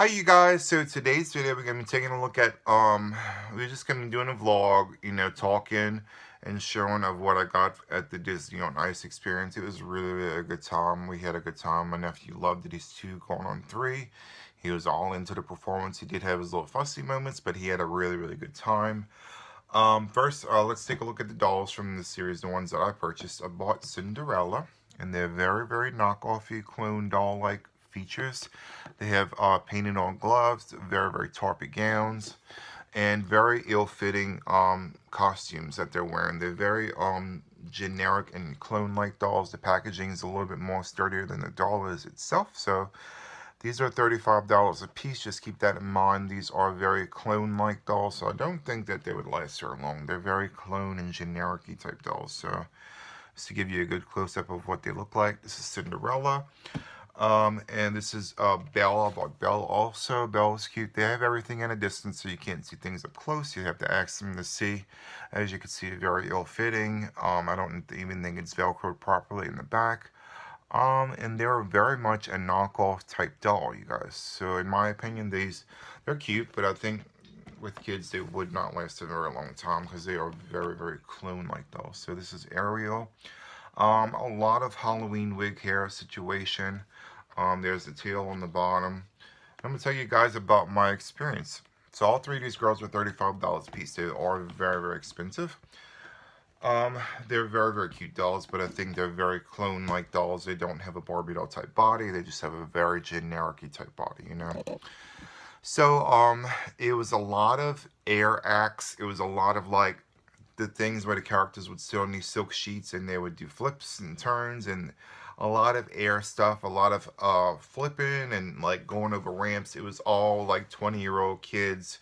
Hi you guys, so today's video we're gonna be taking a look at we're just gonna be doing a vlog, talking and showing of what I got at the Disney on Ice experience. It was really a good time. We had a good time. My nephew loved it. He's 2 going on 3. He was all into the performance. He did have his little fussy moments, but he had a really good time. First, let's take a look at the dolls from the series, the ones that I purchased. I bought Cinderella, and they're very knockoffy clone doll-like features. They have painted on gloves, very tarpy gowns, and very ill-fitting costumes that they're wearing. They're very generic and clone-like dolls. The packaging is a little bit more sturdier than the doll is itself, so these are $35 a piece. Just keep that in mind. These are very clone-like dolls, so I don't think that they would last very long. They're very clone and generic-y type dolls. So just to give you a good close-up of what they look like, this is Cinderella. And this is Belle. I bought Belle also. Belle is cute. They have everything at a distance, so you can't see things up close. You have to ask them to see. As you can see, very ill-fitting. I don't even think it's Velcroed properly in the back. And they're very much a knockoff type doll, you guys. So in my opinion, they're cute, but I think with kids they would not last a very long time because they are very clone-like dolls. So this is Ariel. A lot of Halloween wig hair situation. There's the tail on the bottom. I'm gonna tell you guys about my experience. So all 3 of these girls were $35 a piece. They are very expensive. They're very cute dolls, but I think they're very clone-like dolls. They don't have a Barbie doll type body. They just have a very generic-y type body, So, it was a lot of air acts. It was a lot of, like, the things where the characters would sit on these silk sheets and they would do flips and turns and a lot of air stuff, a lot of, flipping and, like, going over ramps. It was all, like, 20-year-old kids,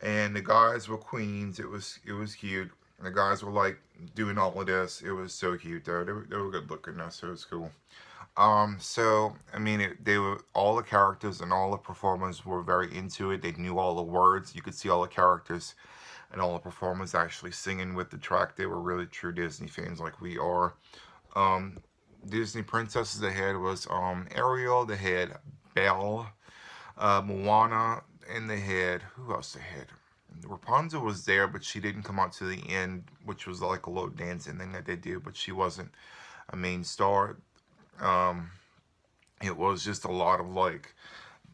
and the guys were queens. It was cute. The guys were like doing all of this. It was so cute though. They were good looking though, so it was cool. So I mean, they were all the characters and all the performers were very into it. They knew all the words. You could see all the characters and all the performers actually singing with the track. They were really true Disney fans like we are. Um, Disney princesses they had was Ariel. They had Belle, Moana, and they had who else they had? Rapunzel was there, but she didn't come out to the end, which was like a little dancing thing that they did, but she wasn't a main star. Um, it was just a lot of like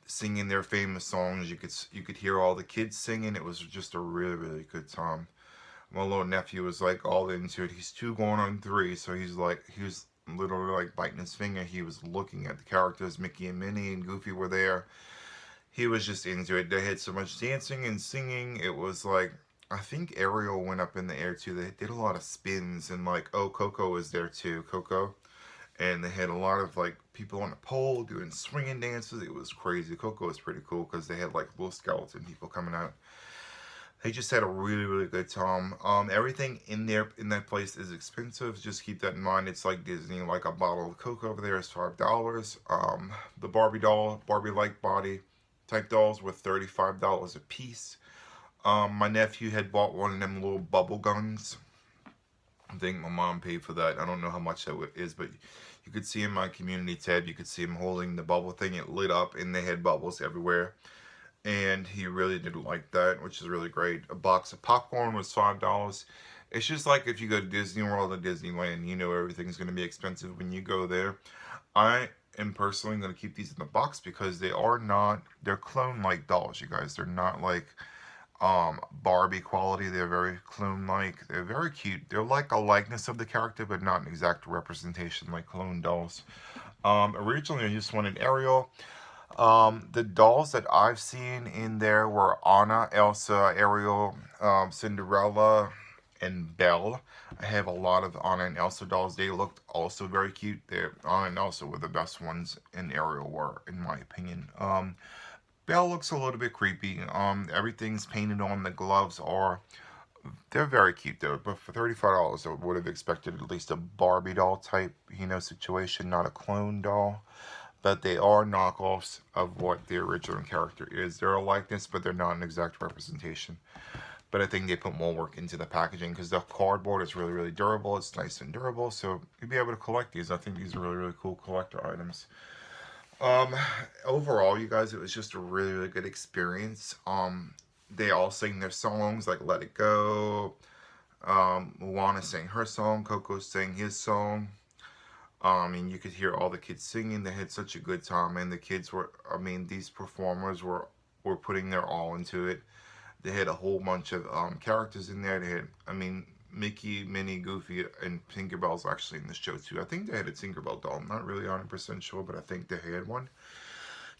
singing their famous songs. You could hear all the kids singing. It was just a really good time. My little nephew was like all into it. He's 2 going on 3, so he was literally like biting his finger. He was looking at the characters. Mickey and Minnie and Goofy were there. He was just into it. They had so much dancing and singing. It was like, I think Ariel went up in the air too. They did a lot of spins and like, oh, Coco was there too, Coco. And they had a lot of like people on a pole doing swinging dances. It was crazy. Coco was pretty cool because they had like little skeleton people coming out. They just had a really good time. Everything in that place is expensive. Just keep that in mind. It's like Disney. Like a bottle of Coke over there is $5. The Barbie doll, Barbie-like body type dolls were $35 a piece. My nephew had bought one of them little bubble guns. I think my mom paid for that. I don't know how much that is, but you could see in my community tab, you could see him holding the bubble thing. It lit up and they had bubbles everywhere. And he really did like that, which is really great. A box of popcorn was $5. It's just like if you go to Disney World or Disneyland, you know everything's going to be expensive when you go there. I am personally going to keep these in the box because they're clone-like dolls, you guys. They're not like Barbie quality. They're very clone-like. They're very cute. They're like a likeness of the character, but not an exact representation like clone dolls. Originally, I just wanted Ariel. The dolls that I've seen in there were Anna, Elsa, Ariel, Cinderella, and Belle. I have a lot of Anna and Elsa dolls. They looked also very cute. Anna and Elsa were the best ones, and Ariel were, in my opinion. Belle looks a little bit creepy. Everything's painted on. The gloves they're very cute though, but for $35 I would have expected at least a Barbie doll type, situation, not a clone doll. But they are knockoffs of what the original character is. They're a likeness, but they're not an exact representation. But I think they put more work into the packaging because the cardboard is really durable. It's nice and durable, so you'll be able to collect these. I think these are really cool collector items. Um, Overall, you guys, it was just a really, really good experience. They all sing their songs like "Let It Go." Moana sang her song. Coco sang his song. And you could hear all the kids singing. They had such a good time, and the kids were. I mean, these performers were putting their all into it. They had a whole bunch of characters in there. They had, I mean, Mickey, Minnie, Goofy, and Tinkerbell's actually in the show too. I think they had a Tinkerbell doll. I'm not really 100% sure, but I think they had one.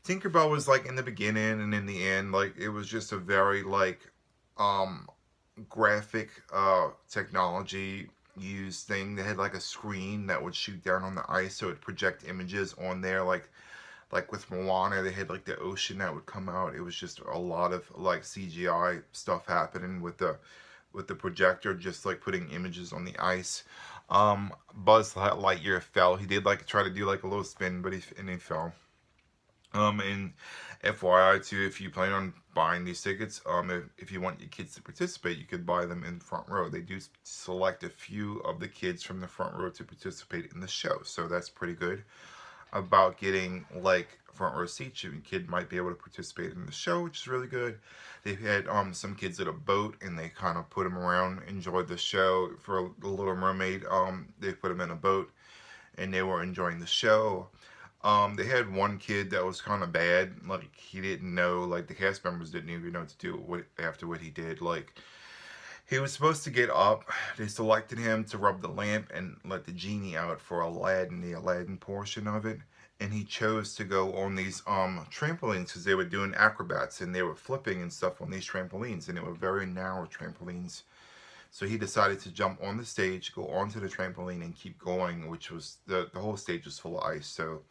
Tinkerbell was like in the beginning and in the end, like it was just a very like um graphic technology used thing. They had like a screen that would shoot down on the ice so it project images on there like with Moana, they had like the ocean that would come out. It was just a lot of like CGI stuff happening with the projector, just like putting images on the ice. Buzz Lightyear fell. He did like try to do like a little spin, but he fell. And FYI too, if you plan on buying these tickets, if you want your kids to participate, you could buy them in the front row. They do select a few of the kids from the front row to participate in the show, so that's pretty good about getting like front row seats. Your kid might be able to participate in the show, which is really good. They've had some kids at a boat, and they kind of put them around, enjoyed the show. For the Little Mermaid, they put them in a boat, and they were enjoying the show. They had one kid that was kind of bad. Like he didn't know. Like the cast members didn't even know what to do after what he did. Like he was supposed to get up. They selected him to rub the lamp and let the genie out for Aladdin, the Aladdin portion of it. And he chose to go on these trampolines because they were doing acrobats and they were flipping and stuff on these trampolines, and they were very narrow trampolines. So he decided to jump on the stage, go onto the trampoline, and keep going, which was the whole stage was full of ice. So,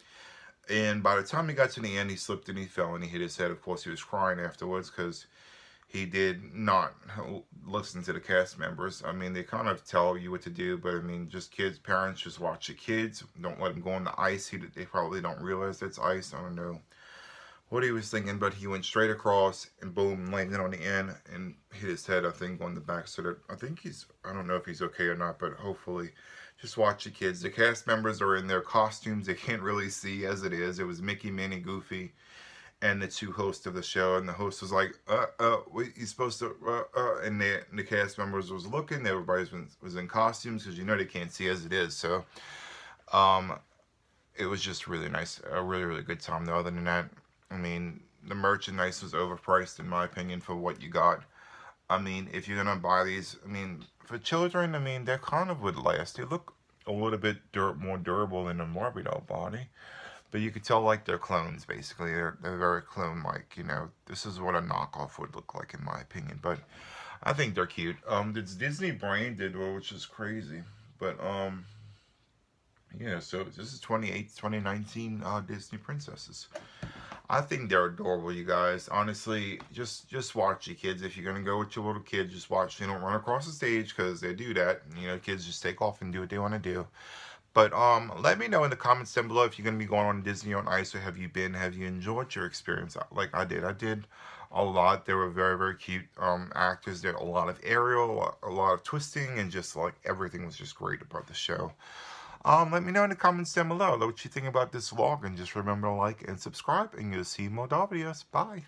and by the time he got to the end, he slipped and he fell and he hit his head. Of course, he was crying afterwards because he did not listen to the cast members. I mean, they kind of tell you what to do, but I mean, just kids, parents, just watch the kids. Don't let them go on the ice. They probably don't realize that's ice. I don't know what he was thinking, but he went straight across and boom, landed on the end and hit his head, I think, on the back. So that I think I don't know if he's okay or not, but hopefully, just watch the kids. The cast members are in their costumes. They can't really see as it is. It was Mickey, Minnie, Goofy, and the two hosts of the show, and the host was like, wait, you're supposed to, and the cast members was looking, everybody was in costumes, because you know they can't see as it is, so, um, it was just really nice, a really, really good time, though. Other than that, I mean, the merchandise was overpriced, in my opinion, for what you got. I mean, if you're gonna buy these, I mean, for children, I mean, they kind of would last. They look a little bit more durable than a Barbie doll body. But you could tell like they're clones basically. They're very clone like, you know. This is what a knockoff would look like in my opinion. But I think they're cute. The Disney branded, well, which is crazy. But yeah, so this is 2019 Disney princesses. I think they're adorable, you guys. Honestly, just watch your kids. If you're gonna go with your little kids, just watch. They don't run across the stage because they do that. You know, kids just take off and do what they want to do. But let me know in the comments down below if you're gonna be going on Disney on Ice, or have you been? Have you enjoyed your experience like I did? I did a lot. They were very, very cute actors. There a lot of aerial, a lot of twisting, and just like everything was just great about the show. Let me know in the comments down below what you think about this vlog, and just remember to like and subscribe, and you'll see more videos. Bye.